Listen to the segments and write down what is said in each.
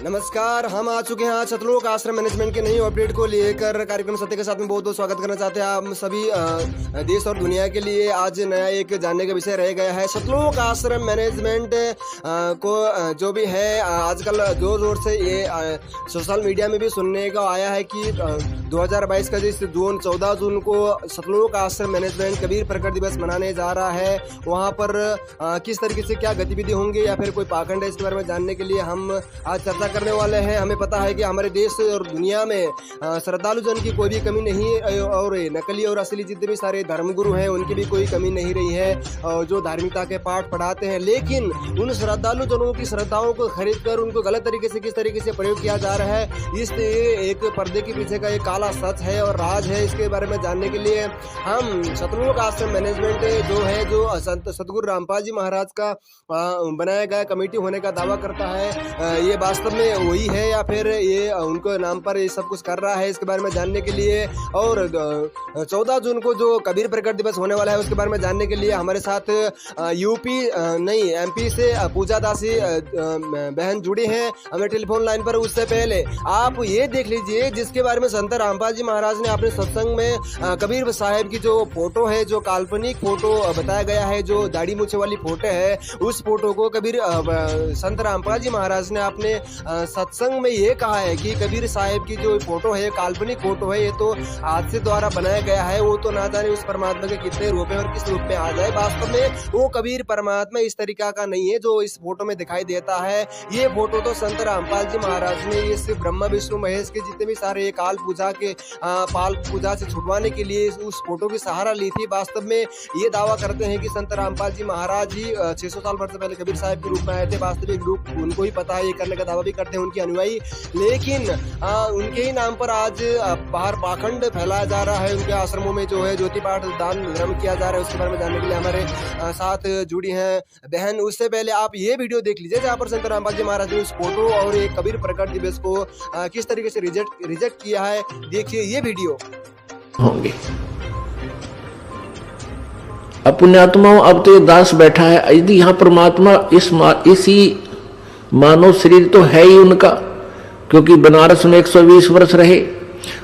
नमस्कार, हम आ चुके हैं आज सतलोक आश्रम मैनेजमेंट के नई अपडेट को लेकर। कार्यक्रम सत्य के साथ में बहुत बहुत स्वागत करना चाहते हैं आप सभी देश और दुनिया के लिए। आज नया एक जानने का विषय रह गया है सतलोक आश्रम मैनेजमेंट को जो भी है आजकल जोर जोर से ये सोशल मीडिया में भी सुनने का आया है कि 2022 का जिस 14 जून को सतलोक आश्रम मैनेजमेंट कबीर प्रकट दिवस मनाने जा रहा है, वहाँ पर किस तरीके से क्या गतिविधि होंगे या फिर कोई पाखंड है, इसके बारे में जानने के लिए हम आज चर्चा करने वाले हैं। हमें पता है कि हमारे देश और दुनिया में श्रद्धालु जन की कोई भी कमी नहीं और नकली और असली जितने भी सारे धर्मगुरु हैं उनकी भी कोई कमी नहीं रही है जो धार्मिकता के पाठ पढ़ाते हैं। लेकिन उन श्रद्धालु जनों की श्रद्धाओं को खरीद कर उनको गलत तरीके से किस तरीके से प्रयोग किया जा रहा है, इस एक पर्दे के पीछे का एक काला सच है और राज है। इसके बारे में जानने के लिए हम सतलोक आश्रम मैनेजमेंट जो सतगुरु रामपाल जी महाराज का बनाया गया कमेटी होने का दावा करता है, ये वास्तव में वही है या फिर ये उनको नाम पर ये सब कुछ कर रहा है, इसके बारे में जानने के लिए। और 14 जून को जो कबीर प्रकट दिवस होने वाला है उसके बारे में जानने के लिए हमारे साथ एमपी से पूजा दासी बहन जुड़ी हैं हमें टेलीफोन लाइन पर। उससे पहले आप ये देख लीजिए जिसके बारे में संत रामपाल जी महाराज ने अपने सत्संग में कबीर साहब की जो फोटो है, जो काल्पनिक फोटो बताया गया है, जो दाढ़ी मूछे वाली फोटो है, उस फोटो को कबीर संत रामपाल जी महाराज ने अपने सत्संग में ये कहा है कि कबीर साहब की जो फोटो है, काल्पनिक फोटो है, ये तो हाथ से द्वारा बनाया गया है, वो तो ना जाने उस परमात्मा के कितने रूप है और किस रूप में आ जाए। वास्तव में वो कबीर परमात्मा इस तरीका का नहीं है जो इस फोटो में दिखाई देता है। ये फोटो तो संत रामपाल जी महाराज ने इस ब्रह्मा विष्णु महेश के जितने भी सारे काल पूजा के पाल पूजा से छुड़वाने के लिए उस फोटो की सहारा ली थी। वास्तव में ये दावा करते हैं कि संत रामपाल जी महाराज ही 600 साल वर्ष पहले कबीर साहब के रूप में आए थे। वास्तविक रूप उनको ही पता है, ये करने का दावा भी करते हैं उनके अनुयायी। लेकिन उनके ही नाम पर आज बाहर पाखंड फैलाया जा रहा है। उनके आश्रमों में जो है ज्योति पाठ दान धर्म किया जा रहा है, उसके बारे में जानने के लिए हमारे साथ जुड़ी हैं बहन। उससे पहले आप ये वीडियो देख लीजिए जहाँ पर संत रामपाल जी महाराज ने उस फोटो और एक कबीर प्रकट दिवस को किस तरीके से रिजेक्ट किया है। देखिए ये वीडियो। होंगे पुण्यात्माओं, अब तो ये दास बैठा है, यदि यहाँ परमात्मा इसी मानव शरीर तो है ही उनका, क्योंकि बनारस में 120 वर्ष रहे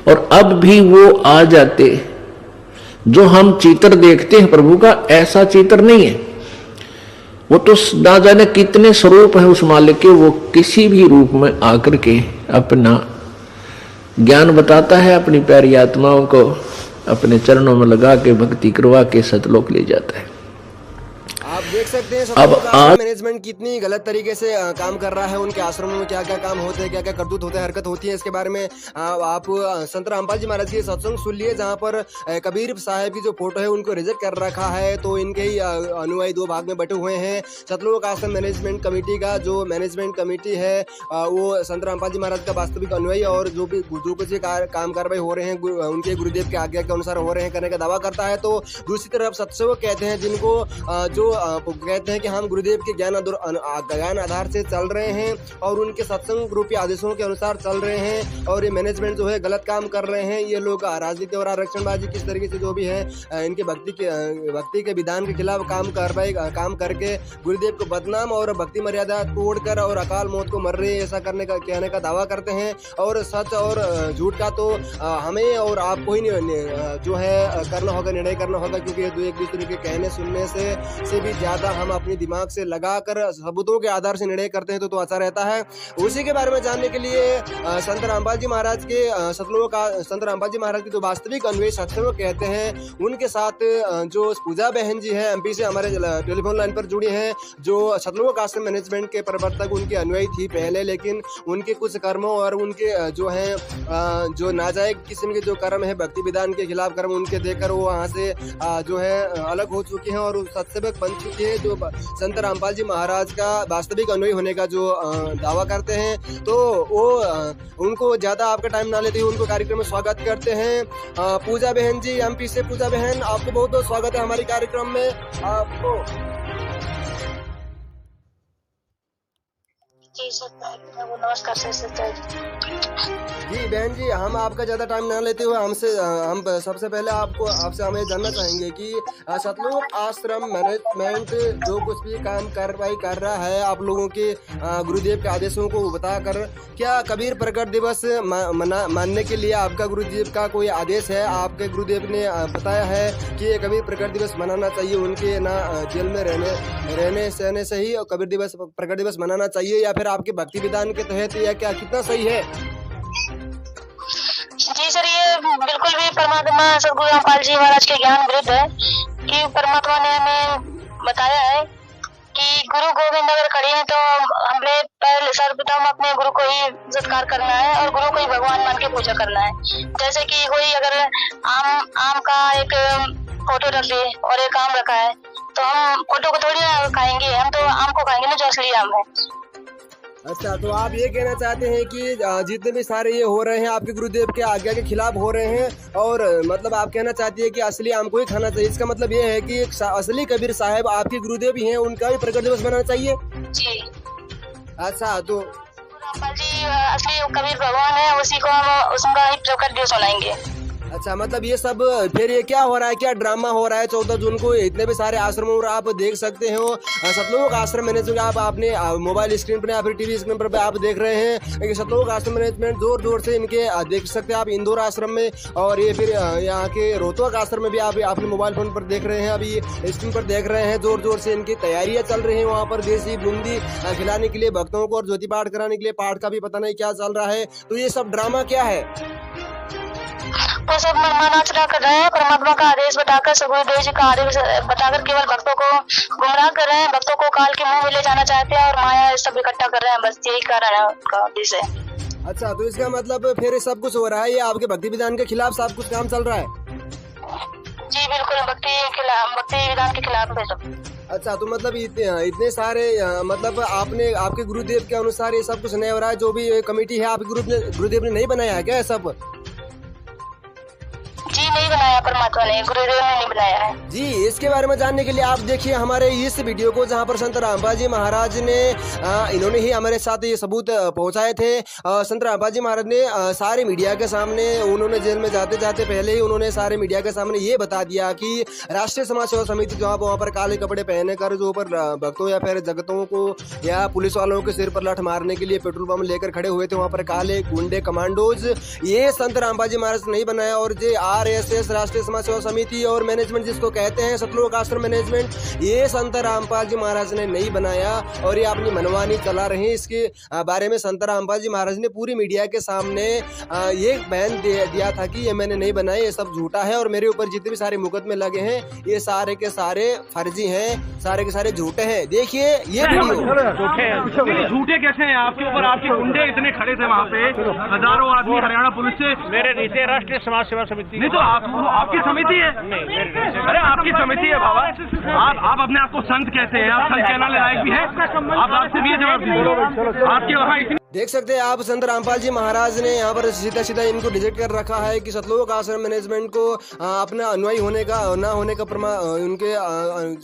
और अब भी वो आ जाते। जो हम चित्र देखते हैं प्रभु का, ऐसा चित्र नहीं है। वो तो ना जाने कितने स्वरूप है उस मालिक के, वो किसी भी रूप में आकर के अपना ज्ञान बताता है, अपनी प्यारी आत्माओं को अपने चरणों में लगा के भक्ति करवा के सतलोक ले जाता है। आप देख सकते हैं सतलोक आश्रम मैनेजमेंट कितनी गलत तरीके से काम कर रहा है। उनके आश्रमों में क्या क्या काम होते हैं, क्या क्या करतूत होते हैं, हरकत होती है, इसके बारे में आप संत रामपाल जी महाराज की सत्संग सुन लिए जहाँ पर कबीर साहब की जो फोटो है उनको रिजेक्ट कर रखा है। तो इनके ही अनुयायी दो भाग में बटे हुए हैं। सतलोक आश्रम मैनेजमेंट कमेटी का जो मैनेजमेंट कमेटी है वो संत रामपाल जी महाराज का वास्तविक अनुयायी और जो कुछ काम कार्रवाई हो रहे हैं उनके गुरुदेव के आज्ञा के अनुसार हो रहे हैं करने का दावा करता है। तो दूसरी तरफ सत्सेवक कहते हैं जिनको जो कहते हैं कि हम गुरुदेव के ज्ञान आधार से चल रहे हैं और उनके सत्संग रूपी आदेशों के अनुसार चल रहे हैं और ये मैनेजमेंट जो है गलत काम कर रहे हैं। ये लोग राजनीति और आरक्षणबाजी किस तरीके से जो भी है इनके भक्ति के विधान के खिलाफ काम करके गुरुदेव को बदनाम और भक्ति मर्यादा तोड़कर और अकाल मौत को मर रहे हैं, ऐसा कहने का दावा करते हैं। और सच और झूठ का तो हमें और आपको ही जो है करना होगा, निर्णय करना होगा, क्योंकि एक दूसरे के कहने सुनने से भी ज्यादा हम अपने दिमाग से लगाकर सबूतों के आधार से निर्णय करते हैं तो अच्छा रहता है। उसी के बारे में जानने के लिए संत रामपाल जी महाराज के संत रामपाल जी महाराज के जो वास्तविक अन्वेष सत्संग कहते हैं उनके साथ जो पूजा बहन जी है एमपी से हमारे टेलीफोन लाइन पर जुड़ी हैं, जो सतलोक आश्रम मैनेजमेंट के प्रवर्तक उनके अनुयायी थी पहले, लेकिन उनके कुछ कर्मों और उनके जो है जो नाजायज किस्म के जो कर्म है भक्ति विधान के खिलाफ कर्म उनके देखकर वो वहाँ से जो है अलग हो चुके हैं और सत्सेवक बन चुके हैं, जो संत रामपाल जी महाराज का वास्तविक अनुयायी होने का जो दावा करते हैं। तो वो उनको ज्यादा आपका टाइम ना लेते हुए उनको कार्यक्रम में स्वागत करते हैं। पूजा बहन जी एमपी से, पूजा बहन आपको बहुत बहुत स्वागत है हमारे कार्यक्रम में। आपको जी सर, वो नमस्कार सर। जी बहन जी, हम आपका ज़्यादा टाइम ना लेते हुए हम सबसे पहले आपसे हमें जानना चाहेंगे कि सतलुज आश्रम मैनेजमेंट जो कुछ भी काम कार्रवाई कर रहा है आप लोगों के गुरुदेव के आदेशों को बताकर, क्या कबीर प्रकट दिवस मानने के लिए आपका गुरुदेव का कोई आदेश है? आपके गुरुदेव ने बताया है कि ये कबीर प्रकट दिवस मनाना चाहिए, उनके ना जेल में रहने सहने से ही कबीर दिवस प्रकट दिवस मनाना चाहिए, या फिर आपके भक्ति विधान के तहत, या क्या कितना सही है? जी सर, ये बिल्कुल भी परमात्मा सदगुरु रामपाल जी महाराज के ज्ञान विरुद्ध है कि परमात्मा ने हमें बताया है कि गुरु गोविंद अगर खड़े हैं तो हमें पहले सर्वप्रथम अपने गुरु को ही सत्कार करना है और गुरु को ही भगवान मान के पूजा करना है। जैसे कि कोई अगर आम का एक फोटो रख दे और एक आम रखा है तो हम फोटो को थोड़ी ना खाएंगे, हम तो आम को खाएंगे ना जो असली आम है। अच्छा, तो आप ये कहना चाहते हैं कि जितने भी सारे ये हो रहे हैं आपके गुरुदेव के आज्ञा के खिलाफ हो रहे हैं, और मतलब आप कहना चाहती है कि असली आम को ही खाना चाहिए। इसका मतलब ये है कि असली कबीर साहब आपके गुरुदेव ही हैं, उनका भी प्रकट दिवस मनाना चाहिए। जी अच्छा, तो रामपाल जी असली कबीर भगवान है, उसी को हम उसका ही प्रकट दिवस मनाएंगे। अच्छा, मतलब ये सब फिर ये क्या हो रहा है, क्या ड्रामा हो रहा है 14 जून को? इतने भी सारे आश्रमों और आप देख सकते हो सतलुज आश्रम मैनेजमेंट, आप अपने मोबाइल स्क्रीन पर या फिर टीवी स्क्रीन पर आप देख रहे हैं कि सतलुज आश्रम मैनेजमेंट जोर जोर से इनके देख सकते हैं आप इंदौर आश्रम में, और ये फिर यहाँ के रोहतक आश्रम में भी आप अपने मोबाइल फोन पर देख रहे हैं, अभी स्क्रीन पर देख रहे हैं। जोर जोर से इनकी तैयारियां चल रही है वहाँ पर, देसी बूंदी खिलाने के लिए भक्तों को और ज्योति पाठ कराने के लिए, पाठ का भी पता नहीं क्या चल रहा है। तो ये सब ड्रामा क्या है? वो सब मनमाना कर रहे हैं, परमात्मा का आदेश बताकर, सदगुरुदेव जी का आदेश बताकर केवल भक्तों को गुमराह कर रहे हैं, भक्तों को काल के मुंह में ले जाना चाहते हैं और माया सब इकट्ठा कर रहे हैं, बस यही कारण है उनका उद्देश्य। अच्छा, तो इसका मतलब फिर सब कुछ हो रहा है, ये आपके भक्ति विधान के खिलाफ सब कुछ काम चल रहा है? जी बिल्कुल, भक्ति विधान के खिलाफ है सब। अच्छा, तो मतलब इतने सारे मतलब आपके गुरुदेव के अनुसार ये सब कुछ नहीं हो रहा है? जो भी कमेटी है आपके गुरुदेव ने नहीं बनाया है क्या ये सब? जी नहीं बनाया, परमात्मा ने, गुरुदेव ने नहीं बनाया है। जी, इसके बारे में जानने के लिए आप देखिए हमारे इस वीडियो को, जहां पर संत रामपाल जी महाराज ने इन्होंने ही हमारे साथ ये सबूत पहुंचाए थे। संत रामपाल जी महाराज ने सारे मीडिया के सामने, उन्होंने जेल में जाते जाते पहले ही उन्होंने सारे मीडिया के सामने ये बता दिया कि राष्ट्रीय समाज सेवा समिति जो वहाँ पर काले कपड़े पहने कर जो पर भक्तों या फिर जगतों को या पुलिस वालों के सिर पर लठ मारने के लिए पेट्रोल पंप लेकर खड़े हुए थे, वहाँ पर काले गुंडे कमांडोज, ये संत रामपाल जी महाराज ने नहीं बनाया। और जे RSS राष्ट्रीय समाज सेवा समिति और मैनेजमेंट जिसको कहते हैं सतलुज आश्रम मैनेजमेंट, ये संत रामपाल जी महाराज ने नहीं बनाया और ये अपनी मनमानी चला रहे हैं। इसके बारे में संत रामपाल जी महाराज ने पूरी मीडिया के सामने ये बयान दिया था कि ये मैंने नहीं बनाया, ये सब झूठा है और मेरे ऊपर जितने भी सारे मुकदमे लगे हैं ये सारे के सारे फर्जी हैं, सारे के सारे झूठे हैं। देखिए ये झूठे कैसे हैं? आपके ऊपर आपके गुंडे इतने खड़े थे वहाँ पे, हजारों आदमी हरियाणा पुलिस से। मेरे नीचे राष्ट्रीय समाज सेवा समिति नहीं तो आपकी समिति है। अरे आपकी समिति है बाबा, आप अपने आप को संत कहते हैं, आप संत कहना लायक भी है, आप आपसे भी जवाब दीजिए। आपके वहाँ देख सकते हैं आप संत रामपाल जी महाराज ने यहाँ पर सीधा सीधा इनको डिजेक्ट कर रखा है कि सतलुज आश्रम मैनेजमेंट को अपना अनुयायी होने का ना होने का उनके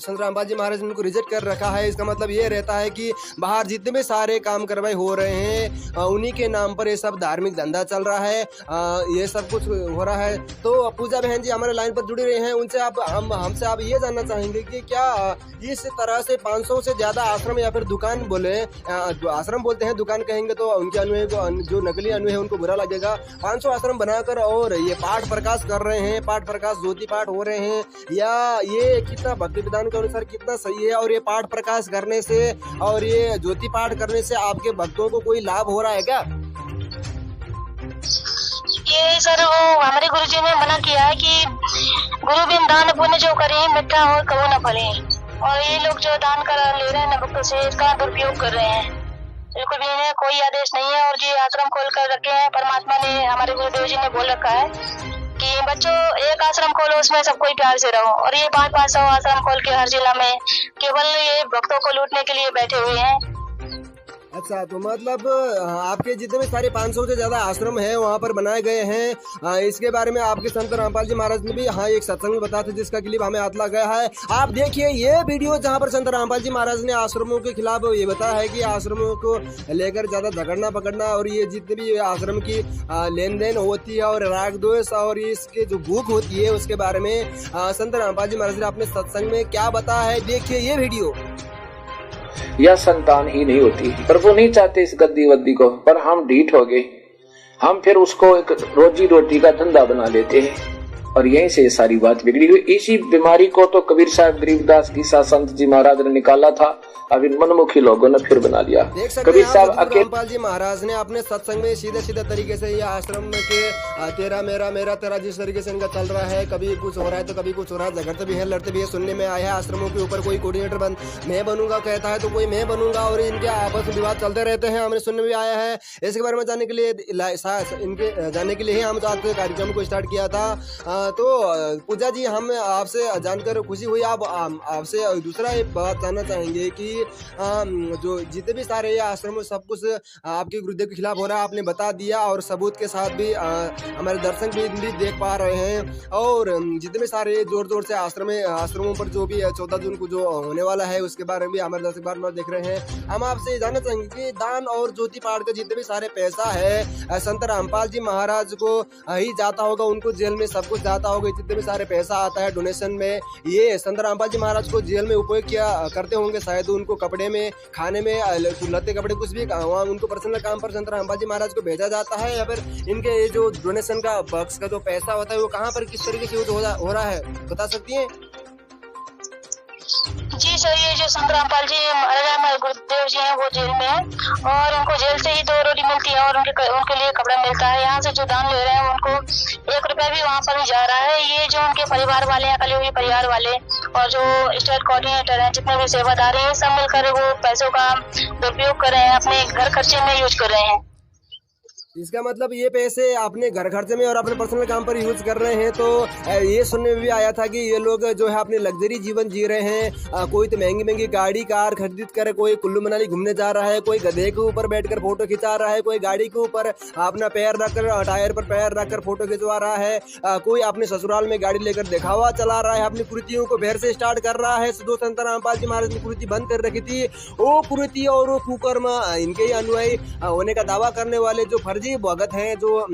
संत रामपाल जी महाराज ने उनको रिजेक्ट कर रखा है। इसका मतलब ये रहता है कि बाहर जितने भी सारे काम करवाई हो रहे हैं उन्हीं के नाम पर ये सब धार्मिक धंधा चल रहा है, ये सब कुछ हो रहा है। तो पूजा बहन जी हमारे लाइन पर जुड़ी रहे हैं, उनसे हमसे आप ये जानना चाहेंगे कि क्या इस तरह से 500 से ज्यादा आश्रम या फिर दुकान बोले, आश्रम बोलते हैं, दुकान कहेंगे तो उनके अनुयायी को, जो नकली अनुयायी है उनको बुरा लगेगा, 500 आश्रम बनाकर और ये पाठ प्रकाश कर रहे हैं, पाठ प्रकाश ज्योति पाठ हो रहे हैं, या ये कितना भक्ति विधान के अनुसार कितना सही है? और ये पाठ प्रकाश करने से और ये ज्योति पाठ करने से आपके भक्तों को कोई लाभ हो रहा है क्या? ये सर वो हमारे गुरुजी ने मना किया है कि गुरु बिन दान पुण्य जो करे मिठ्ठा हो कबू न फले, और ये लोग जो दान कर ले रहे हैं न भक्तों से, इसका दुरुपयोग कर रहे हैं। बिल्कुल भी इन्हें कोई आदेश नहीं है और जो आश्रम खोल कर रखे हैं, परमात्मा ने, हमारे गुरुदेव जी ने बोल रखा है कि बच्चों एक आश्रम खोलो, उसमें सब कोई प्यार से रहो। और ये 500 आश्रम खोल के हर जिला में केवल ये भक्तों को लूटने के लिए बैठे हुए हैं। अच्छा, तो मतलब आपके जितने भी सारे 500 से ज्यादा आश्रम है वहाँ पर बनाए गए हैं। इसके बारे में आपके संत रामपाल जी महाराज ने भी एक सत्संग में बताया था, जिसका क्लिप हमें हाथ लगा गया है। आप देखिए ये वीडियो जहाँ पर संत रामपाल जी महाराज ने आश्रमों के खिलाफ ये बताया है कि आश्रमों को लेकर ज्यादा झगड़ना पकड़ना और ये जितने भी आश्रम की लेन देन होती है और राग द्वेष और इसके जो भूख होती है उसके बारे में संत रामपाल जी महाराज ने अपने सत्संग में क्या बताया है, देखिए ये वीडियो। यह संतान ही नहीं होती। प्रभु नहीं चाहते इस गद्दी वद्दी को, पर हम ढीठ हो गए। हम फिर उसको एक रोजी रोटी का धंधा बना लेते हैं और यहीं से सारी बात बिगड़ी हुई। इसी बीमारी को तो कबीर साहब गरीबदास गीसा संत जी महाराज ने निकाला था, अब इन मनमुखी लोगों ने फिर बना लिया। कबीर साहब रामपाल जी महाराज ने अपने सत्संग में सीधे सीधे तरीके से ये आश्रम के तेरा मेरा मेरा तेरा जिस तरीके से इनका चल रहा है, कभी कुछ हो रहा है तो कभी कुछ हो रहा है, झगड़ते भी है लड़ते भी है। सुनने में आया है आश्रमों के ऊपर कोई कोऑर्डिनेटर मैं बनूंगा कहता है तो कोई मैं बनूंगा और इनके आपस में विवाद चलते रहते हैं, हमें सुनने में आया है। इसके बारे में जानने के लिए इनके जानने के लिए ही हम आज कार्यक्रम को स्टार्ट किया था। तो पूजा जी, हम आपसे जानकर खुशी हुई। आप आपसे दूसरा एक बात जानना चाहेंगे कि जो जितने भी सारे आश्रम सब कुछ आपके गुरुदेव के खिलाफ हो रहा है, आपने बता दिया और सबूत के साथ भी हमारे दर्शक भी देख पा रहे हैं। और जितने भी सारे जोर जोर से आश्रमों पर जो भी 14 जून को जो होने वाला है उसके बारे में भी हमारे दर्शक बार देख रहे हैं। हम आपसे जानना चाहेंगे कि दान और ज्योति पाठ का जितने भी सारे पैसा है संत रामपाल जी महाराज को ही जाता होगा, उनको जेल में सब कुछ जाता होगा। जितने भी सारे पैसा आता है डोनेशन में, ये संत रामपाल जी महाराज को जेल में उपयोग किया करते होंगे शायद, उनको कपड़े में खाने में लत्ते कपड़े कुछ भी वहाँ उनको पर्सनल काम पर संत रामपाल जी महाराज को भेजा जाता है, या फिर इनके ये जो डोनेशन का बक्स का जो पैसा होता है वो कहाँ पर किस तरीके से यूज हो रहा है, बता सकती हैं? जी सर, ये जो संत रामपाल जी महाराज हमारे गुरुदेव जी हैं वो जेल में है और उनको जेल से ही 2 रोटी मिलती है और उनके लिए कपड़ा मिलता है। यहाँ से जो दान ले रहे हैं उनको 1 रुपया भी वहाँ पर नहीं जा रहा है। ये जो उनके परिवार वाले हैं, अकेले हुए परिवार वाले और जो स्टेट कोऑर्डिनेटर हैं, जितने भी सेवादार हैं, सब मिलकर वो पैसों का दुरुपयोग कर रहे हैं, अपने घर खर्चे में यूज कर रहे हैं। इसका मतलब ये पैसे अपने घर खर्चे में और अपने पर्सनल काम पर यूज कर रहे हैं। तो ये सुनने में भी आया था कि ये लोग जो है अपने लग्जरी जीवन जी रहे हैं। कोई तो महंगी महंगी गाड़ी कार खरीद कर कोई कुल्लू मनाली घूमने जा रहा है, कोई गधे के ऊपर बैठकर फोटो खिंचा रहा है, कोई गाड़ी के ऊपर अपना पैर रखकर टायर पर पैर रखकर फोटो खिंचवा रहा है, कोई अपने ससुराल में गाड़ी लेकर दिखावा चला रहा है, अपनी कुर्तियों को फिर से स्टार्ट कर रहा है। जो संत रामपाल जी महाराज ने कुर्ती बंद कर रखी थी, वो कुर्ती और वो कुकर्म इनके ही अनुयायी होने का दावा करने वाले जो फर्जी भगत हैं, जो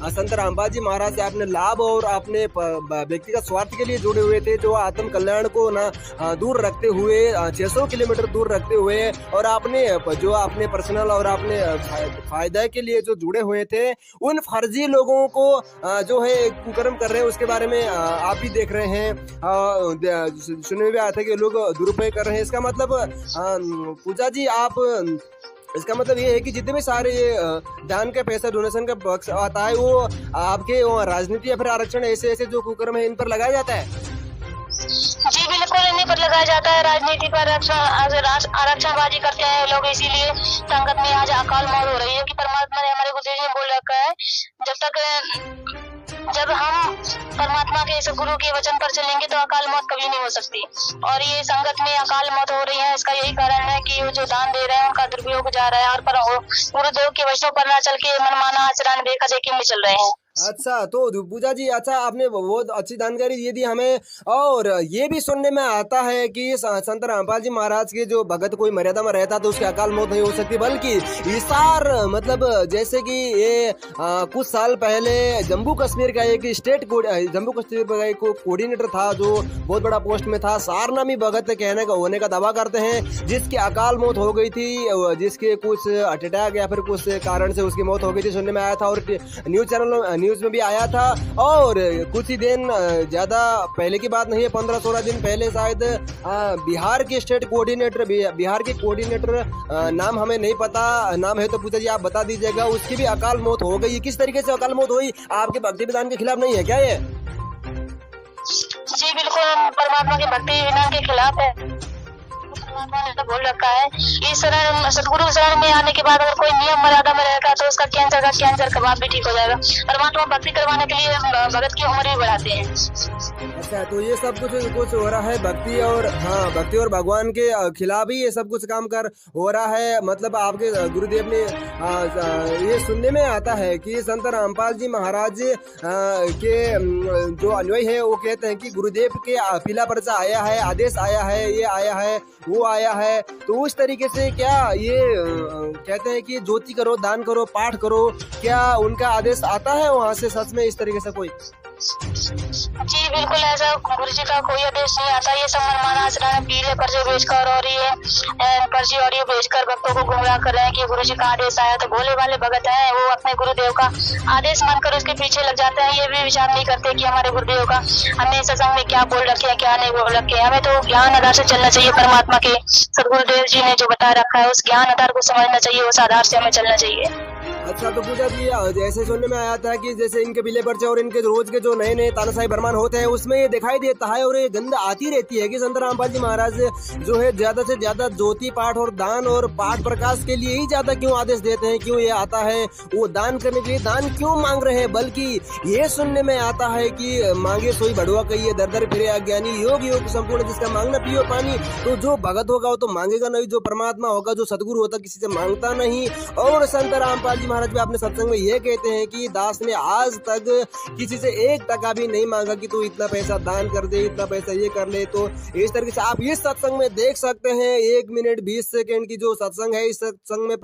संत रामपाल जी महाराज से अपने लाभ और अपने व्यक्तिगत स्वार्थ के लिए जुड़े हुए थे, जो आत्म कल्याण को दूर रखते हुए 600 किलोमीटर दूर रखते हुए और अपने जो अपने पर्सनल और अपने फायदे के लिए जो जुड़े हुए थे, उन फर्जी लोगों को जो है कुकर्म कर रहे हैं। उसके बारे में आप भी देख रहे हैं, सुनने में भी आया था कि लोग दुरुपयोग कर रहे हैं। इसका मतलब पूजा जी, आप इसका मतलब ये है कि जितने भी सारे दान का पैसा डोनेशन का बक्स आता है वो आपके राजनीति या फिर आरक्षण ऐसे जो कुकर्म है इन पर लगाया जाता है? जी बिल्कुल, इन्हीं पर लगाया जाता है। राजनीति पर आरक्षणबाजी करते हैं लोग, इसीलिए संगत में आज अकाल मौत हो रही है। कि परमात्मा ने हमारे गुरुदेव जी ने बोल रखा है, जब हम परमात्मा के इस गुरु के वचन पर चलेंगे तो अकाल मौत कभी नहीं हो सकती। और ये संगत में अकाल मौत हो रही है, इसका यही कारण है कि वो जो दान दे रहे हैं उनका दुरुपयोग जा रहा है और गुरुदेव के वचनों पर न चल के मनमाना आचरण देखा देखी में चल रहे हैं। अच्छा, तो पूजा जी, अच्छा आपने बहुत अच्छी जानकारी दे दी हमें। और ये भी सुनने में आता है कि संत रामपाल जी महाराज के जो भगत कोई मर्यादा में रहता तो उसकी अकाल मौत नहीं हो सकती, बल्कि इसार मतलब जैसे कि ये कुछ साल पहले जम्मू कश्मीर का एक जम्मू कश्मीर का एक कोऑर्डिनेटर था जो बहुत बड़ा पोस्ट में था, सार नामी भगत कहने का होने का दावा करते हैं, जिसकी अकाल मौत हो गई थी, जिसके कुछ हार्ट अटैक या फिर कुछ कारण से उसकी मौत हो गई थी, सुनने में आया था और न्यूज में भी आया था। और कुछ ही दिन, ज्यादा पहले की बात नहीं है, 15-16 दिन पहले शायद बिहार के स्टेट कोऑर्डिनेटर, बिहार के कोऑर्डिनेटर नाम हमें नहीं पता, नाम है तो पूजा जी आप बता दीजिएगा, उसकी भी अकाल मौत हो गई। किस तरीके से अकाल मौत हुई? आपके भक्ति विधान के खिलाफ नहीं है क्या ये? जी बिल्कुल, परमात्मा के भक्ति विधान के खिलाफ है। परमात्मा ने तो बोल रखा है, इस शरण सदगुरु शरण में आने के बाद अगर कोई नियम मर्यादा में रहेगा तो उसका कैंसर कबाब भी ठीक हो जाएगा। परमात्मा भक्ति करवाने के लिए भगत की उम्र भी बढ़ाते हैं। अच्छा, तो ये सब कुछ हो रहा है भक्ति और भगवान के खिलाफ ही ये सब कुछ काम कर हो रहा है। मतलब आपके गुरुदेव ने ये सुनने में आता है कि संत रामपाल जी महाराज के जो अनुयायी है वो कहते हैं कि गुरुदेव के पीला पर्चा आया है, आदेश आया है, ये आया है, वो आया है। तो उस तरीके से क्या ये कहते हैं कि ज्योति करो, दान करो, पाठ करो, क्या उनका आदेश आता है वहाँ से सच में इस तरीके से कोई? जी बिल्कुल, ऐसा गुरु जी का कोई आदेश नहीं आता। ये सब मनमाना आचरण है, पीले पर्चे बेचकर और ये पर्ची ऑडियो बेचकर भक्तों को गुमराह कर रहे हैं कि गुरु जी का आदेश आया। तो भोले वाले भगत हैं, वो अपने गुरुदेव का आदेश मानकर उसके पीछे लग जाते हैं। ये भी विचार नहीं करते कि हमारे गुरुदेव का हमें सत्संग में क्या बोल रखे हैं, क्या नहीं बोल रखे हैं। हमें तो ज्ञान आधार से चलना चाहिए। परमात्मा के सदगुरुदेव जी ने जो बता रखा है उस ज्ञान आधार को समझना चाहिए, उस आधार से हमें चलना चाहिए। अच्छा, तो पूजा जी जैसे सुनने में आया था कि जैसे इनके पीले पर्चे और इनके रोज के जो नए नए तानाशाही फरमान होते हैं उसमें ये दिखाई देता है और ये गंध आती रहती है कि संत रामपाल जी महाराज जो है ज्यादा से ज्यादा ज्योति पाठ और दान और पाठ प्रकाश के लिए ही ज्यादा क्यों आदेश देते हैं, क्यों ये आता है वो दान करने के लिए दान क्यों मांग रहे हैं। बल्कि ये सुनने में आता है कि मांगे सोई बड़ुआ कहिए, दर दर फिरे अज्ञानी, योग योग संपूर्ण जिसका मांगना पियो पानी। तो जो भगत होगा वो तो मांगेगा नहीं, जो परमात्मा होगा, जो सदगुरु होता किसी से मांगता नहीं। और संत रामपाल जी महाराज भी अपने सत्संग में ये कहते हैं कि दास ने आज तक किसी से 1 टका भी नहीं मांगा कि तू इतना पैसा दान कर दे, इतना पैसा ये कर ले। तो इस तरीके से आप इस सत्संग में देख सकते हैं 1 मिनट 20 सेकंड की जो सत्संग है, इस सत्संग में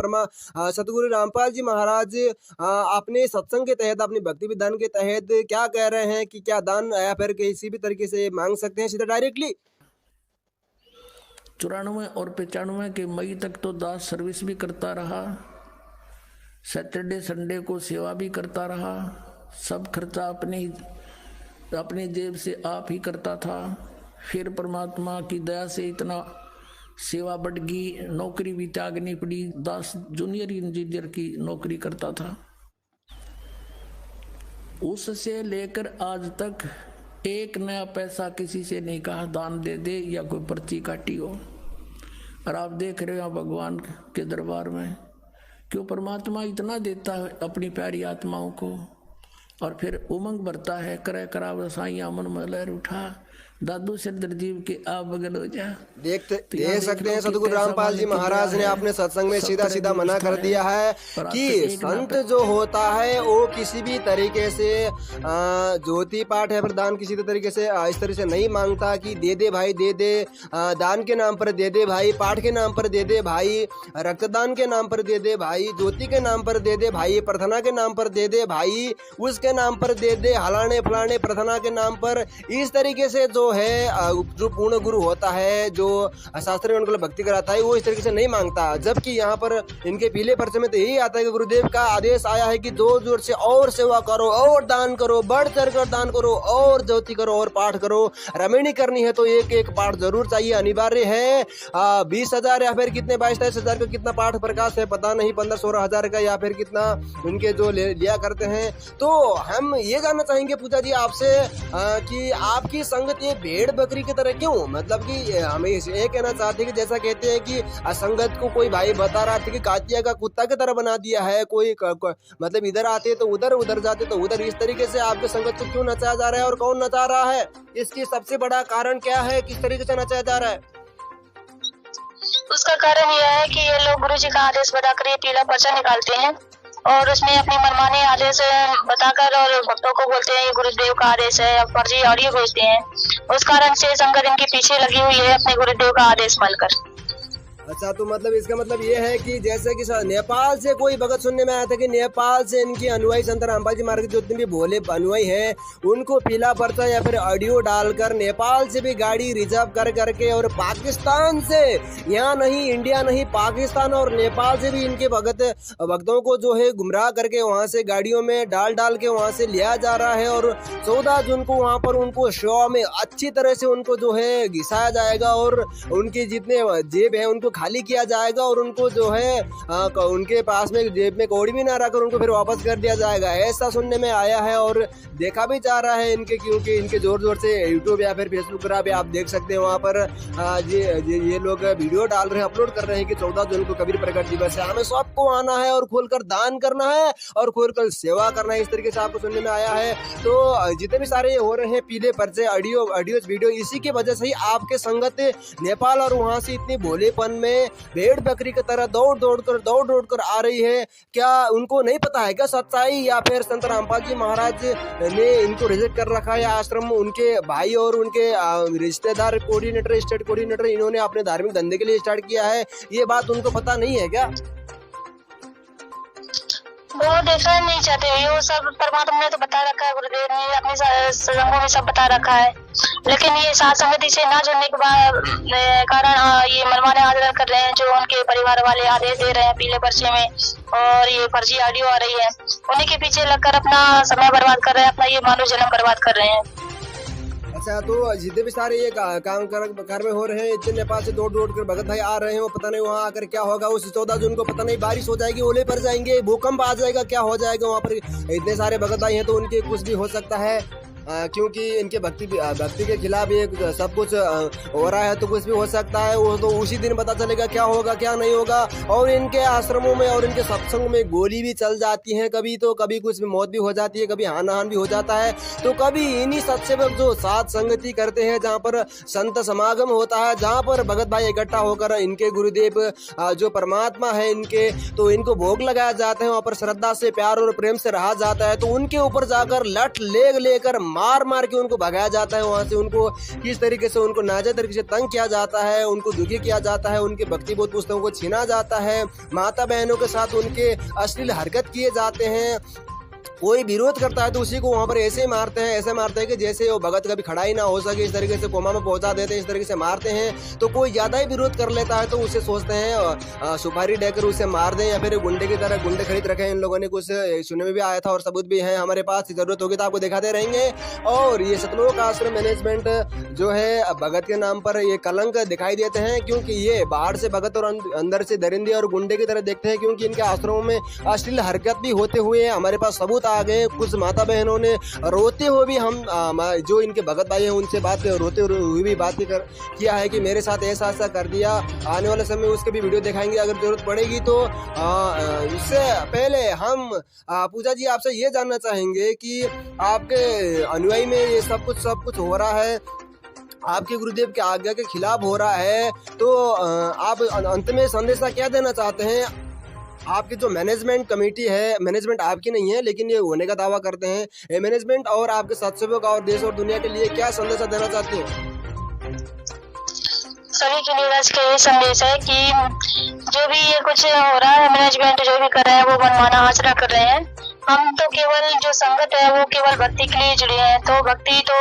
सतगुरु रामपाल जी महाराज अपने सत्संग के तहत, अपनी भक्ति विधान के तहत क्या कह रहे हैं कि क्या दान या फिर किसी भी तरीके से मांग सकते हैं सीधा डायरेक्टली। 94 और 95 के मई तक तो दास सर्विस भी करता रहा, सैटरडे संडे को सेवा भी करता रहा, सब खर्चा अपनी जेब से आप ही करता था। फिर परमात्मा की दया से इतना सेवा बढ़ गई, नौकरी भी त्यागनी पड़ी। दास जूनियर इंजीनियर की नौकरी करता था। उससे लेकर आज तक 1 नया पैसा किसी से नहीं कहा दान दे दे या कोई पर्ची काटी हो। और आप देख रहे हो भगवान के दरबार में क्यों परमात्मा इतना देता है अपनी प्यारी आत्माओं को, और फिर उमंग भरता है, करे कराव साइया मन में लहर उठा, दादू सिरदर जीव के आप बगल हो जा। देख सकते हैं सतगुरु रामपाल जी महाराज ने अपने सत्संग में सीधा सीधा मना कर दिया है कि संत जो होता है वो किसी भी तरीके से ज्योति पाठ है प्रदान किसी तरीके से इस तरह से नहीं मांगता कि दे दे भाई दे दे, दान के नाम पर दे दे भाई, पाठ के नाम पर दे दे भाई, रक्तदान के नाम पर दे दे भाई, ज्योति के नाम पर दे दे भाई, प्रार्थना के नाम पर दे दे भाई, उसके नाम पर दे दे, हलाने फलाने प्रार्थना के नाम पर। इस तरीके से जो है जो पूर्ण गुरु होता है, जो शास्त्र में उनको भक्ति कराता है, वो इस तरीके से नहीं मांगता। जबकि यहाँ पर इनके पीले पर्चे में तो यही आता है कि गुरुदेव का आदेश आया है कि जोर जोर से और सेवा करो और दान करो, बढ़ चढ़ कर दान करो और ज्योति करो और पाठ करो। रमणी करनी है तो एक एक पाठ जरूर चाहिए, अनिवार्य है। 20,000 या फिर कितने 22-23 हजार का कितना पाठ प्रकाश है पता नहीं, 15-16 हजार का या फिर कितना उनके जो लिया करते हैं। तो हम ये जानना चाहेंगे पूजा जी आपसे कि आपकी संगत ये भेड़ बकरी की तरह क्यों? मतलब कि हमें ये कहना चाहते हैं कि जैसा कहते हैं कि असंगत को कोई भाई बता रहा था कि कातिया का कुत्ता की तरह बना दिया है, कोई मतलब इधर आते तो उधर, उधर जाते तो उधर। इस तरीके से आपके संगत को क्यों नचाया जा रहा है और कौन नचा रहा है? इसकी सबसे बड़ा कारण क्या है, किस तरीके से नचाया जा रहा है? उसका कारण यह है कि ये लोग गुरु जी का आदेश बताकर ये पीला पर्चा निकालते हैं और उसमें अपनी मनमानी आदेश बताकर और भक्तों को बोलते हैं ये गुरुदेव का आदेश है, फर्जी ऑडियो भेजते हैं। उस कारण से संगत इनके पीछे लगी हुई है अपने गुरुदेव का आदेश मानकर। अच्छा, तो मतलब इसका मतलब ये है कि जैसे कि नेपाल से कोई भगत सुनने में आया था कि नेपाल से इनकी अनुयायी संत रामपाल जी महाराज के जितने भी भोले अनुयायी हैं उनको पीला पर्चा या फिर ऑडियो डालकर नेपाल से भी गाड़ी रिजर्व कर करके और पाकिस्तान से, यहाँ नहीं इंडिया नहीं पाकिस्तान और नेपाल से भी इनके भक्तों को जो है गुमराह करके वहाँ से गाड़ियों में डाल के वहाँ से लिया जा रहा है। और 14 जून को वहाँ पर उनको शो में अच्छी तरह से उनको जो है घिसाया जाएगा और उनके जितने जेब है उनको खाली किया जाएगा और उनको जो है उनके पास में जेब में कौड़ी भी ना रखकर उनको फिर वापस कर दिया जाएगा, ऐसा सुनने में आया है और देखा भी जा रहा है इनके, क्योंकि इनके जोर जोर से यूट्यूब या फिर फेसबुक पर भी आप देख सकते हैं वहाँ पर ये लोग वीडियो डाल रहे हैं, अपलोड कर रहे हैं कि 14 जून को कबीर प्रकट दिवस है, हमें सबको आना है और खोलकर दान करना है और खोलकर सेवा करना है, इस तरीके से आपको सुनने में आया है। तो जितने भी सारे हो रहे हैं पीले पर्चे ऑडियोज वीडियो, इसी की वजह से ही आपके संगत नेपाल और वहाँ से इतनी भोलेपन में भेड़ बकरी की तरह दौड़ दौड़ कर आ रही है। क्या उनको नहीं पता है क्या सच्चाई, या फिर संत रामपाल जी महाराज ने इनको रिजेक्ट कर रखा है आश्रम, उनके भाई और उनके रिश्तेदार कोऑर्डिनेटर स्टेट कोऑर्डिनेटर इन्होंने अपने धार्मिक धंधे के लिए स्टार्ट किया है, ये बात उनको पता नहीं है क्या? वो देखना नहीं चाहते, ये सब परमात्मा ने तो बता रखा है, गुरुदेव ने अपने संगों में सब बता रखा है, लेकिन ये साथ संगति से ना जुड़ने के कारण ये मनमाने आंदोलन कर रहे हैं, जो उनके परिवार वाले आदेश दे रहे हैं पीले पर्चे में और ये फर्जी ऑडियो आ रही है, उन्हीं के पीछे लगकर अपना समय बर्बाद कर रहे हैं, अपना ये मानव जन्म बर्बाद कर रहे हैं। अच्छा, तो जितने भी सारे ये काम कर में हो रहे हैं, इतने नेपाल से दौड़ कर भगत भाई आ रहे हैं, वो पता नहीं वहाँ आकर क्या होगा, उस 14 जून को पता नहीं बारिश हो जाएगी, ओले पड़ जाएंगे, भूकंप आ जाएगा, क्या हो जाएगा वहाँ पर। इतने सारे भगत भाई हैं तो उनके कुछ भी हो सकता है, क्योंकि इनके भक्ति के खिलाफ ये सब कुछ हो रहा है, तो कुछ भी हो सकता है, वो तो उसी दिन पता चलेगा क्या होगा क्या नहीं होगा। और इनके आश्रमों में और इनके सत्संग में गोली भी चल जाती है, कभी तो कभी कुछ भी मौत भी हो जाती है, कभी हानाहान भी हो जाता है, तो कभी इन्हीं सत्सेवक जो साथ संगति करते हैं, जहाँ पर संत समागम होता है, जहाँ पर भगत भाई इकट्ठा होकर इनके गुरुदेव जो परमात्मा है इनके, तो इनको भोग लगाया जाता है, वहाँ पर श्रद्धा से प्यार और प्रेम से रहा जाता है, तो उनके ऊपर जाकर लठ लेकर मार के उनको भगाया जाता है, वहां से उनको किस तरीके से उनको नाजायज तरीके से तंग किया जाता है, उनको दुखी किया जाता है, उनके भक्तिबोध पुस्तकों को छीना जाता है, माता बहनों के साथ उनके अश्लील हरकत किए जाते हैं। कोई विरोध करता है तो उसी को वहाँ पर ऐसे मारते हैं कि जैसे वो भगत कभी खड़ा ही ना हो सके, इस तरीके से कोमा में पहुंचा देते हैं, इस तरीके से मारते हैं। तो कोई ज्यादा ही विरोध कर लेता है तो उसे सोचते हैं सुपारी देकर उसे मार दें, या फिर गुंडे की तरह गुंडे खरीद रखे हैं इन लोगों ने, कुछ सुनने में भी आया था और सबूत भी है हमारे पास, जरूरत होगी तो आपको दिखाते रहेंगे। और ये सतलोक आश्रम मैनेजमेंट जो है भगत के नाम पर ये कलंक दिखाई देते हैं, क्योंकि ये बाहर से भगत और अंदर से दरिंदे और गुंडे की तरह देखते हैं, क्योंकि इनके आश्रमों में अश्लील हरकत भी होते हुए हमारे पास सबूत आ गए। कुछ माता बहनों ने रोते हुए भी हम जो इनके भगत भाई हैं उनसे बात रोते हुए भी बात किया है कि मेरे साथ ऐसा कर दिया। आने वाले समय उसके भी वीडियो दिखाएंगे अगर जरूरत पड़ेगी तो। इससे पहले हम पूजा जी आपसे ये जानना चाहेंगे कि आपके अनुयायी में ये सब कुछ हो रहा है, आपके गुरुदेव के आज्ञा के खिलाफ हो रहा है, तो आप अंत में संदेशा क्या देना चाहते हैं? आपकी जो मैनेजमेंट कमेटी है, मैनेजमेंट आपकी नहीं है लेकिन ये होने का दावा करते हैं, मैनेजमेंट और आपके सत्सेवक और देश और दुनिया के लिए क्या संदेश देना चाहती हैं? सभी के लिए बस यही संदेश है कि जो भी ये कुछ हो रहा है, मैनेजमेंट जो भी कर रहे हैं वो मनमाना आचरण कर रहे हैं। हम तो केवल जो संगत है वो केवल भक्ति के लिए जुड़े हैं, तो भक्ति तो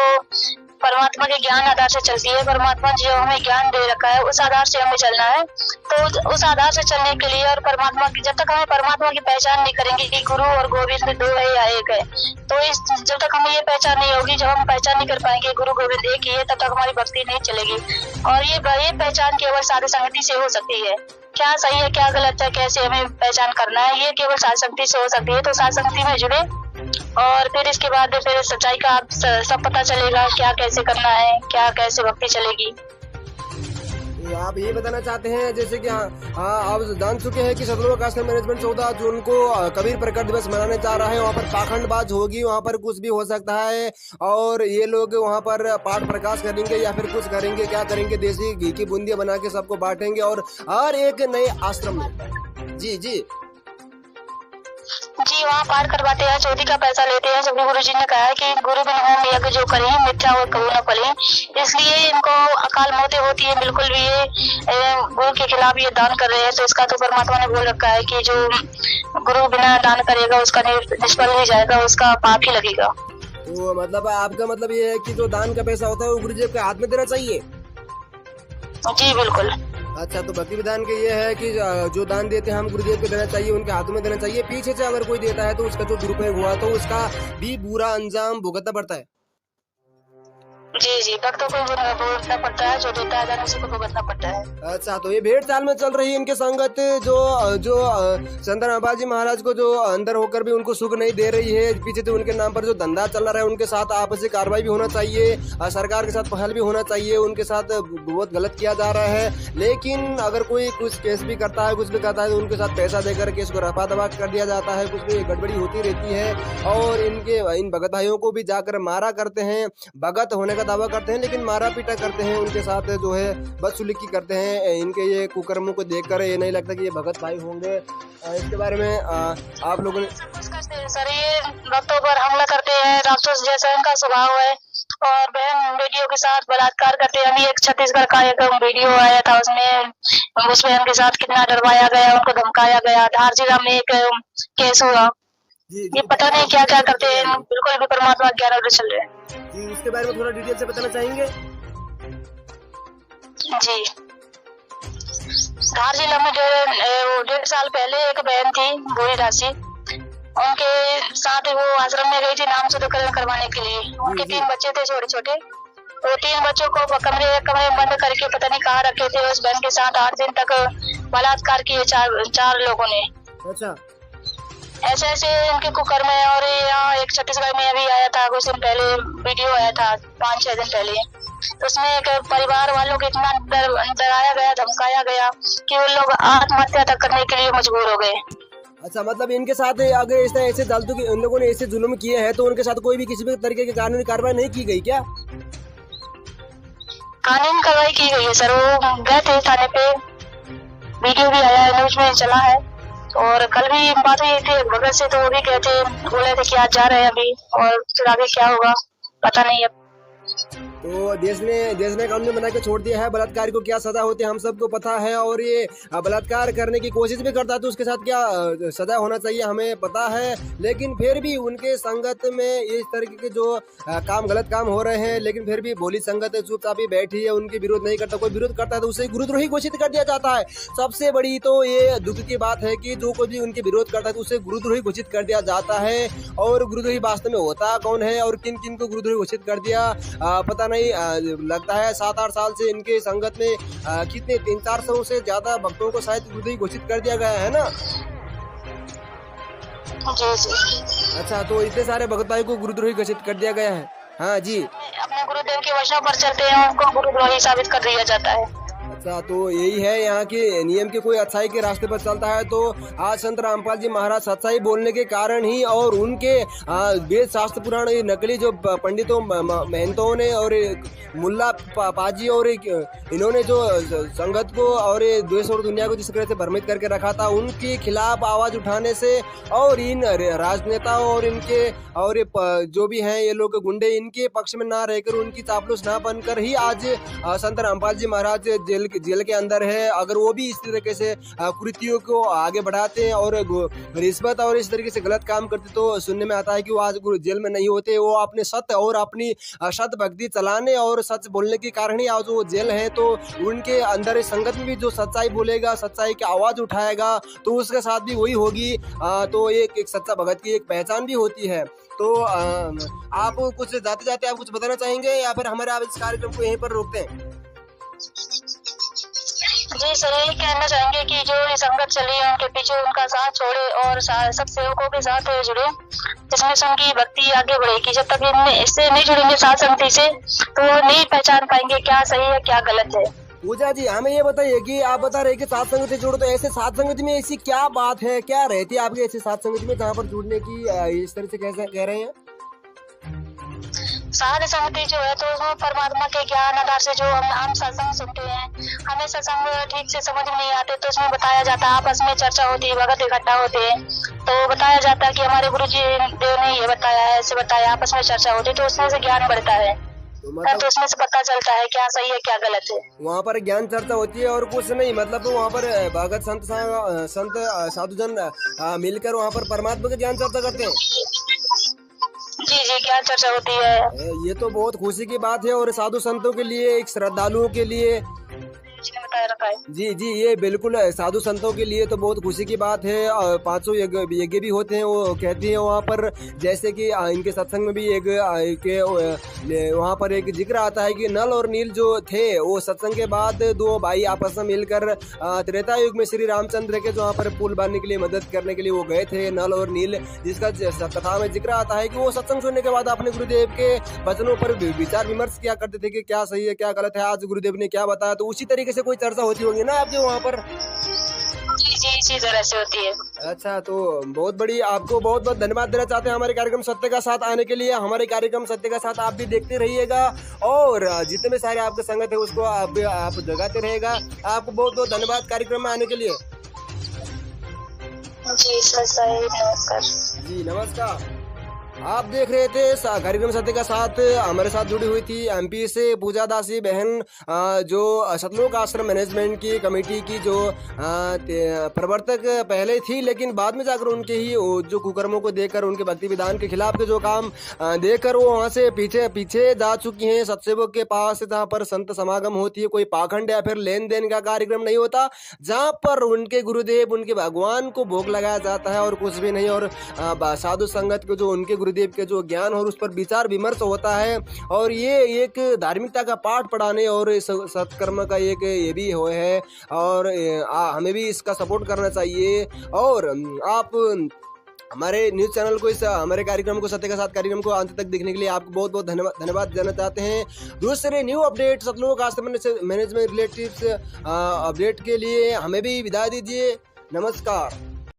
परमात्मा के ज्ञान आधार से चलती है। परमात्मा जो हमें ज्ञान दे रखा है उस आधार से हमें चलना है, तो उस आधार से चलने के लिए और परमात्मा की जब तक हमें परमात्मा की पहचान नहीं करेंगे कि गुरु और गोविंद दो है या एक है, तो जब तक हमें ये पहचान नहीं होगी, जब हम पहचान नहीं कर पाएंगे गुरु गोविंद एक ही है, तब तक हमारी भक्ति नहीं चलेगी। और ये पहचान केवल साधु संगति से हो सकती है। क्या सही है क्या गलत है, कैसे हमें पहचान करना है, ये केवल साधु संगति से हो सकती है। तो साधु संगति में जुड़े और फिर इसके बाद फिर सच्चाई का आप सब पता चलेगा, क्या कैसे करना है, क्या कैसे भक्ति चलेगी। आप ये बताना चाहते हैं जैसे कि हाँ आप जान चुके हैं कि सतलोक आश्रम मैनेजमेंट 14 जून को कबीर प्रकट दिवस मनाने जा रहा है, वहाँ पर पाखंडबाज होगी, वहाँ पर कुछ भी हो सकता है और ये लोग वहाँ पर पाठ प्रकाश करेंगे या फिर कुछ करेंगे, क्या करेंगे, देसी घी की बूंदियां बना के सबको बांटेंगे और हर एक नए आश्रम में जी वहाँ पार करवाते हैं, चौथी का पैसा लेते हैं। सभी गुरु जी ने कहा है कि गुरु बिन होम यज्ञ जो करें मिथ्या और कबू न फले, इसलिए इनको अकाल मौतें होती है। बिल्कुल भी ये गुरु के खिलाफ ये दान कर रहे हैं, तो इसका तो परमात्मा ने बोल रखा है कि जो गुरु बिना दान करेगा उसका निष्फल ही जाएगा, उसका पाप ही लगेगा। तो मतलब आपका मतलब ये है कि जो दान का पैसा होता है वो गुरुदेव के हाथ में देना चाहिए? जी बिल्कुल। अच्छा, तो भक्ति विधान के ये है कि जो दान देते हैं हम गुरुदेव को देना चाहिए, उनके हाथों में देना चाहिए। पीछे से अगर कोई देता है तो उसका जो दुरुपयोग हुआ तो उसका भी बुरा अंजाम भुगतना पड़ता है। जी भक्तों को भुगतना पड़ता है, जो देता है उसी को भुगतना पड़ता है। अच्छा, तो ये भेड़ चाल में चल रही है इनके संगत, जो संत रामपाल जी महाराज को जो अंदर होकर भी उनको सुख नहीं दे रही है। पीछे से उनके नाम पर जो धंधा चल रहा है, उनके साथ आपसी कार्रवाई भी होना चाहिए, सरकार के साथ पहल भी होना चाहिए, उनके साथ बहुत गलत किया जा रहा है। लेकिन अगर कोई कुछ केस भी करता है, कुछ भी करता है, तो उनके साथ पैसा देकर केस को रफा दफा कर दिया जाता है, कुछ भी गड़बड़ी होती रहती है। और इन भगत भाइयों को भी जाकर मारा करते हैं, भगत होने का दावा करते हैं, लेकिन मारा पीटा करते हैं, उनके साथ जो है बदसलूकी करते हैं। इनके ये कुकर्मों को देखकर ये नहीं लगता कि ये भगत भाई होंगे। इसके बारे में आप लोगों ने सर, ये भक्तों पर हमला करते हैं, राक्षस जैसा इनका स्वभाव है, और बहन बेटियों के साथ बलात्कार करते हैं। अभी एक छत्तीसगढ़ का एक वीडियो आया था, उसमें उनके साथ कितना डरवाया गया, उनको धमकाया गया। धार जिला में एक केस हुआ। ये पता नहीं क्या क्या करते हैं, बिल्कुल भी परमात्मा ज्ञान और चल रहे हैं। जी, उसके बारे में थोड़ा डिटेल से बताना चाहेंगे? जी, धार जिला में 1.5 साल पहले एक बहन थी भूरी राशि, उनके साथ वो आश्रम में गई थी नाम शुद्धिकरण करवाने के लिए। उनके 3 बच्चे थे छोटे छोटे, वो 3 बच्चों को कमरे में बंद करके पता नहीं कहाँ रखे थे। उस बहन के साथ 8 दिन तक बलात्कार किए 4 लोगों ने। अच्छा, ऐसे इनके कुकर्म है। और यहाँ एक छत्तीसगढ़ में अभी आया था, कुछ दिन पहले वीडियो आया था, 5-6 दिन पहले। तो उसमें एक परिवार वालों को इतना डराया गया, धमकाया गया कि वो लोग आत्महत्या तक करने के लिए मजबूर हो गए। अच्छा, मतलब इनके साथ अगर इस तरह ऐसे फालतू की उन लोगों ने ऐसे जुल्म किए हैं, तो उनके साथ कोई भी किसी भी तरीके की कानूनी कार्रवाई नहीं की गई क्या? कानूनी कार्रवाई की गई है सर, वो गए थे थाने पे, वीडियो भी आया है, न्यूज में चला है। और कल भी बात हुई थी भगत से, तो वो भी बोले थे कि आज जा रहे हैं अभी, और फिर आगे क्या होगा पता नहीं है। तो देश ने कानून बना के छोड़ दिया है, बलात्कारी को क्या सजा होती है हम सबको पता है। और ये बलात्कार करने की कोशिश भी करता है, तो उसके साथ क्या सजा होना चाहिए हमें पता है। लेकिन फिर भी उनके संगत में इस तरीके के जो गलत काम हो रहे हैं, लेकिन फिर भी भोली संगत चुपचाप ही बैठी है, उनकी विरोध नहीं करता। कोई विरोध करता है तो उसे गुरुद्रोही घोषित कर दिया जाता है। सबसे बड़ी तो ये दुख की बात है कि जो कोई भी उनके विरोध करता है तो उसे गुरुद्रोही घोषित कर दिया जाता है। और गुरुद्रोही वास्तव में होता कौन है और किन किन को गुरुद्रोही घोषित कर दिया पता नहीं। लगता है 7-8 साल से इनके संगत में कितने 300-400 से ज्यादा भक्तों को शायद गुरुद्रोही घोषित कर दिया गया है ना? जी। अच्छा, तो इतने सारे भगत भाई को गुरुद्रोही घोषित कर दिया गया है? हाँ जी, अपने गुरुदेव के वचनों पर चलते हैं, उनको गुरुद्रोही साबित कर दिया जाता है। अच्छा, तो यही है यहाँ के नियम के। कोई अच्छाई के रास्ते पर चलता है तो आज संत रामपाल जी महाराज सच्चाई बोलने के कारण ही, और उनके वेद शास्त्र पुराण नकली जो पंडितों महंतों ने और मुल्ला पाजी और इन्होंने जो संगत को और देश और दुनिया को जिस तरह से भ्रमित करके रखा था, उनके खिलाफ आवाज उठाने से और इन राजनेताओं और इनके और जो भी हैं ये लोग गुंडे, इनके पक्ष में ना रहकर, उनकी चापलूस ना बनकर ही आज संत रामपाल जी महाराज जेल के अंदर है। अगर वो भी इस तरीके से कृतियों को आगे बढ़ाते हैं और रिश्वत और इस तरीके से गलत काम करते, तो सुनने में आता है कि वो आज जेल में नहीं होते। वो अपने सत्य और अपनी सत भक्ति चलाने और सच बोलने के कारण ही आज वो जेल है। तो उनके अंदर संगत में भी जो सच्चाई बोलेगा, सच्चाई की आवाज उठाएगा, तो उसके साथ भी वही होगी। तो एक सच्चा भगत की एक पहचान भी होती है। तो आप कुछ जाते जाते आप कुछ बताना चाहेंगे या फिर हमारे आप इस कार्यक्रम को यहीं पर रोकते हैं? जी सर, यही कहना चाहेंगे कि जो ये संगत चली है उनके पीछे उनका साथ छोड़े और सब सेवकों के साथ जुड़े, जिसमें से उनकी भक्ति आगे बढ़ेगी। जब तक इससे नहीं जुड़ेंगे साथ संगति से, तो वो नहीं पहचान पाएंगे क्या सही है क्या गलत है। पूजा जी, हमें ये बताइए कि आप बता रहे कि साथ संगति जोड़ो, तो ऐसे साथ संगति में ऐसी क्या बात है, क्या रहती है आपके ऐसे साथ संगति में जहाँ पर जुड़ने की इस तरह से कह रहे हैं? साध संगति जो है तो उसमें परमात्मा के ज्ञान आधार से जो हम सत्संग सुनते हैं, हमें सत्संग ठीक से समझ में नहीं आते, तो उसमें बताया जाता है, आपस में चर्चा होती है, भगत इकट्ठा होते हैं, तो बताया जाता है कि हमारे गुरु जी देव ने ये बताया है, ऐसे बताया, आपस में चर्चा होती है, तो उसमें से ज्ञान बढ़ता है। तो उसमें से पता चलता है क्या सही है क्या गलत है। वहाँ पर ज्ञान चर्चा होती है और कुछ नहीं, मतलब वहाँ पर भगत संत साधुजन मिलकर वहाँ पर परमात्मा के ज्ञान चर्चा करते हैं। जी, ज्ञान चर्चा होती है। ये तो बहुत खुशी की बात है और साधु संतों के लिए, एक श्रद्धालुओं के लिए। रखा है। जी जी, ये बिल्कुल साधु संतों के लिए तो बहुत खुशी की बात है। 500 यज्ञ भी होते हैं, वो कहती हैं वहाँ पर, जैसे कि इनके सत्संग में भी वहाँ पर एक जिक्र आता है कि नल और नील जो थे वो सत्संग के बाद दो भाई आपस में मिलकर त्रेता युग में श्री रामचंद्र के जो वहाँ पर पुल बांधने के लिए मदद करने के लिए वो गए थे, नल और नील, जिसका कथा में जिक्र आता है कि वो सत्संग सुनने के बाद अपने गुरुदेव के वचनों पर विचार विमर्श किया करते थे कि क्या सही है क्या गलत है, आज गुरुदेव ने क्या बताया। तो उसी तरीके से कोई चर्चा होती होगी ना आपके वहाँ पर? जी इसी तरह से होती है। अच्छा, तो बहुत बड़ी, आपको बहुत बहुत धन्यवाद देना चाहते हैं हमारे कार्यक्रम सत्य का साथ आने के लिए। हमारे कार्यक्रम सत्य का साथ आप भी देखते रहिएगा और जितने भी सारे आपके संगत है उसको आप जगाते रहेगा। आपको बहुत बहुत धन्यवाद कार्यक्रम में आने के लिए। जी सर, नमस्कार। जी नमस्कार। आप देख रहे थे कार्यक्रम सत्य का साथ। हमारे साथ जुड़ी हुई थी एमपी से पूजा दासी बहन, जो सतलोक आश्रम मैनेजमेंट की कमेटी की जो प्रवर्तक पहले थी, लेकिन बाद में जाकर उनके ही जो कुकर्मों को देखकर, उनके भक्ति विधान के खिलाफ के जो काम देखकर वो वहाँ से पीछे जा चुकी हैं सत्सेवक के पास, जहाँ पर संत समागम होती है, कोई पाखंड या फिर लेन देन का कार्यक्रम नहीं होता, जहाँ पर उनके गुरुदेव, उनके भगवान को भोग लगाया जाता है और कुछ भी नहीं। और साधु संगत के जो उनके गुरुदेव के जो ज्ञान और उस पर विचार विमर्श होता है, और ये एक धार्मिकता का पाठ पढ़ाने और सत्कर्म का एक ये भी है, और हमें भी इसका सपोर्ट करना चाहिए। और आप हमारे न्यूज़ चैनल को, इस हमारे कार्यक्रम को, सत्य का साथ कार्यक्रम को अंत तक देखने के लिए आपको बहुत बहुत धन्यवाद देना चाहते हैं। दूसरे न्यू अपडेट सतलोक आश्रम मैनेजमेंट रिलेटिव अपडेट के लिए हमें भी विदा दीजिए। नमस्कार।